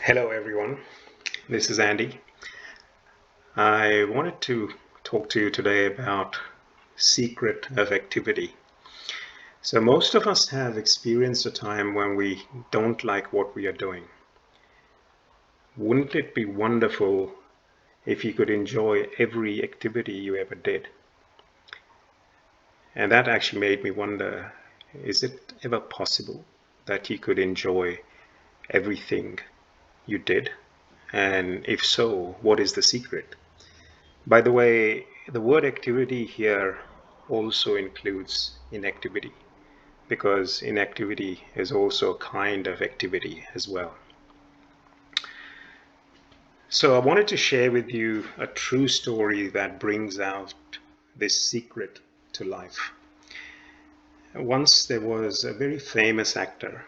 Hello everyone, this is Andy. I wanted to talk to you today about secret of activity. So most of us have experienced a time when we don't like what we are doing. Wouldn't it be wonderful if you could enjoy every activity you ever did? And that actually made me wonder, is it ever possible that you could enjoy everything you did? And if so, what is the secret? By the way, the word activity here also includes inactivity because inactivity is also a kind of activity as well. So I wanted to share with you a true story that brings out this secret to life. Once there was a very famous actor,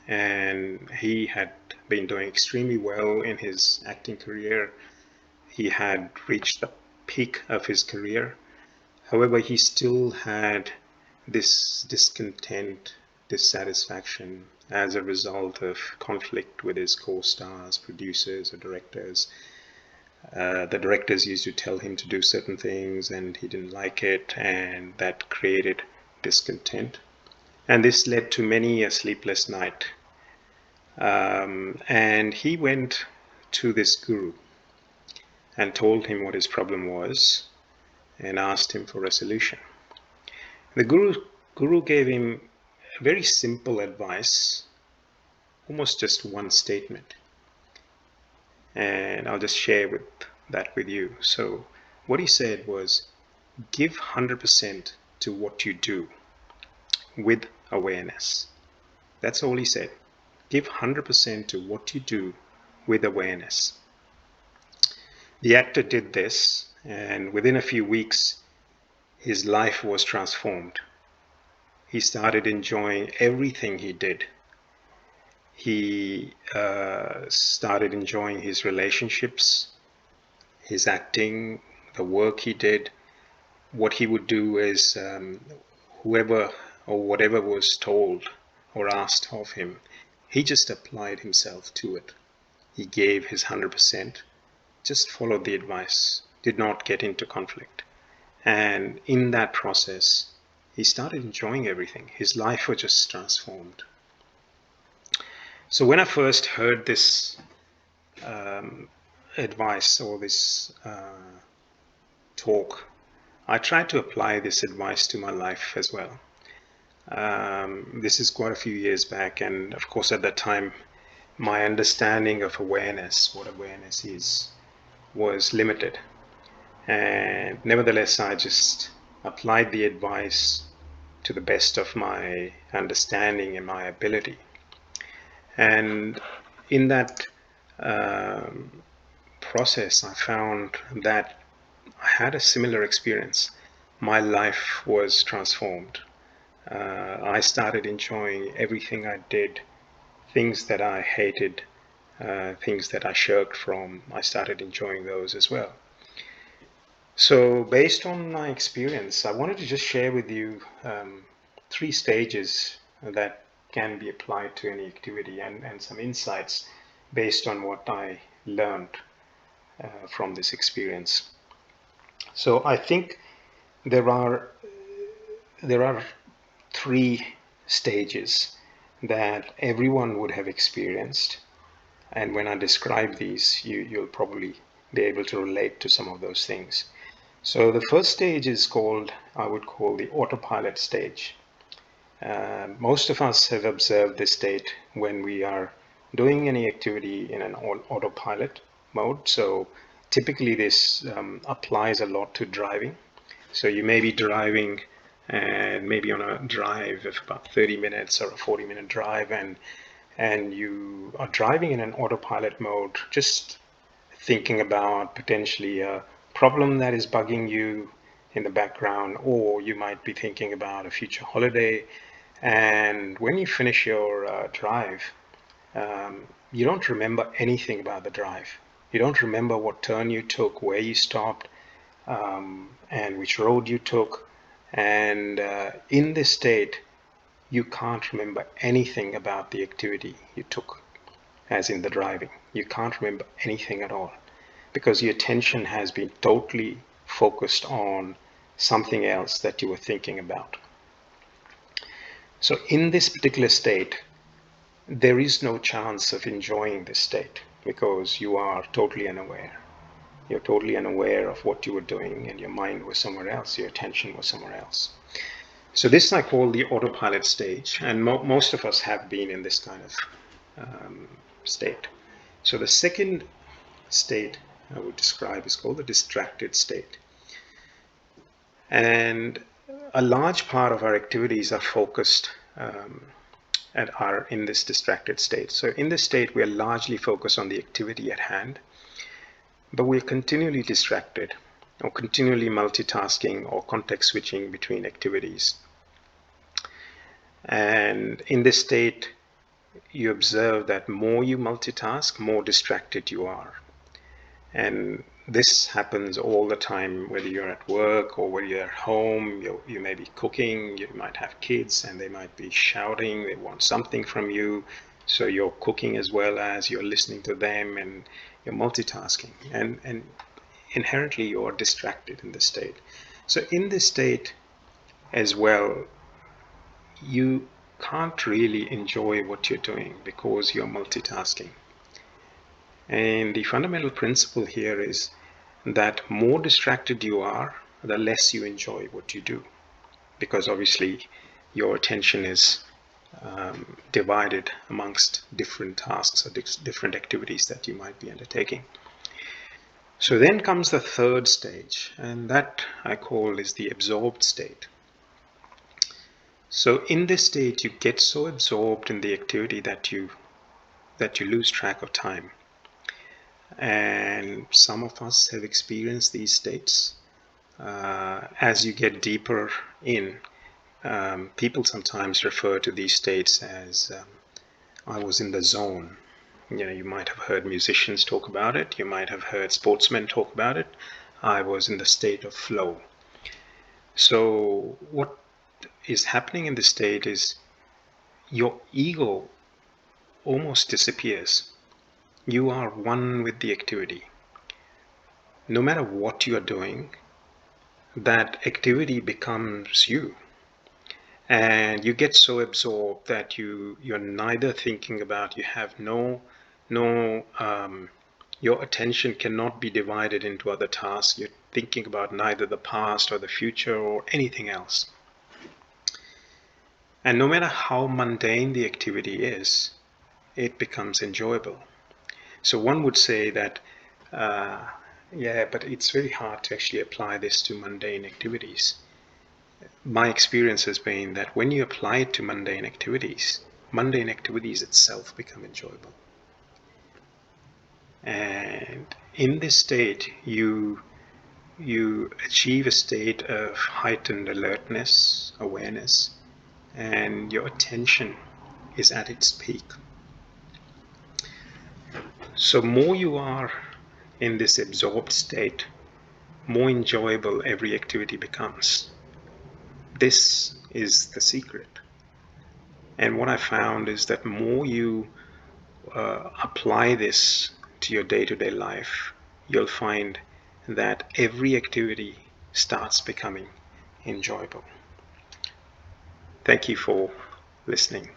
and he had been doing extremely well in his acting career. He had reached the peak of his career. However, he still had this discontent, dissatisfaction as a result of conflict with his co-stars, producers, or directors. The directors used to tell him to do certain things and he didn't like it, and that created discontent. And this led to many a sleepless night. And he went to this guru and told him what his problem was and asked him for a solution. The guru gave him very simple advice, almost just one statement. And I'll just share that with you. So what he said was, give 100% to what you do with awareness. That's all he said. Give 100% to what you do with awareness. The actor did this, and within a few weeks, his life was transformed. He started enjoying everything he did. He started enjoying his relationships, his acting, the work he did. What he would do is whoever or whatever was told or asked of him, he just applied himself to it. He gave his 100%, just followed the advice, did not get into conflict. And in that process, he started enjoying everything. His life was just transformed. So when I first heard this advice or this talk, I tried to apply this advice to my life as well. This is quite a few years back, and of course at that time my understanding of awareness, what awareness is, was limited. And nevertheless, I just applied the advice to the best of my understanding and my ability. And in that process, I found that I had a similar experience. My life was transformed. I started enjoying everything I did, things that I hated, things that I shirked from. I started enjoying those as well. So based on my experience, I wanted to just share with you 3 stages that can be applied to any activity, and some insights based on what I learned from this experience. So I think there are 3 stages that everyone would have experienced, and when I describe these, you'll probably be able to relate to some of those things. So the first stage is called, I would call, the autopilot stage. Most of us have observed this state when we are doing any activity in an autopilot mode. So typically this applies a lot to driving. So you may be driving and maybe on a drive of about 30 minutes or a 40-minute drive, and you are driving in an autopilot mode, just thinking about potentially a problem that is bugging you in the background, or you might be thinking about a future holiday. And when you finish your drive, you don't remember anything about the drive. You don't remember what turn you took, where you stopped, and which road you took. And in this state, you can't remember anything about the activity you took. as in the driving. You can't remember anything at all because your attention has been totally focused on something else that you were thinking about. So in this particular state, there is no chance of enjoying this state because you are totally unaware. You're totally unaware of what you were doing, and your mind was somewhere else, your attention was somewhere else. So this I call the autopilot stage, and most of us have been in this kind of state. So the second state I would describe is called the distracted state. And a large part of our activities are focused and are in this distracted state. So in this state, we are largely focused on the activity at hand, but we're continually distracted or continually multitasking or context switching between activities. And in this state, you observe that more you multitask, more distracted you are. And this happens all the time, whether you're at work or whether you're at home. You may be cooking, you might have kids, and they might be shouting, they want something from you. So you're cooking as well as you're listening to them, and you're multitasking. And inherently, you're distracted in this state. So in this state as well, you can't really enjoy what you're doing because you're multitasking. And the fundamental principle here is that more distracted you are, the less you enjoy what you do. Because obviously your attention is divided amongst different tasks or different activities that you might be undertaking. So then comes the third stage, and that I call is the absorbed state. So in this state, you get so absorbed in the activity that you lose track of time. And some of us have experienced these states. As you get deeper in, people sometimes refer to these states as I was in the zone. You might have heard musicians talk about it. You might have heard sportsmen talk about it. I was in the state of flow. So what is happening in this state is your ego almost disappears. You are one with the activity. No matter what you are doing, that activity becomes you. And you get so absorbed that you're neither thinking about, you have your attention cannot be divided into other tasks. You're thinking about neither the past or the future or anything else. And no matter how mundane the activity is, it becomes enjoyable. So one would say that, yeah, but it's very hard to actually apply this to mundane activities. My experience has been that when you apply it to mundane activities itself become enjoyable. And in this state, you achieve a state of heightened alertness, awareness, and your attention is at its peak. So more you are in this absorbed state, more enjoyable every activity becomes. This is the secret. And what I found is that more you apply this to your day-to-day life, you'll find that every activity starts becoming enjoyable. Thank you for listening.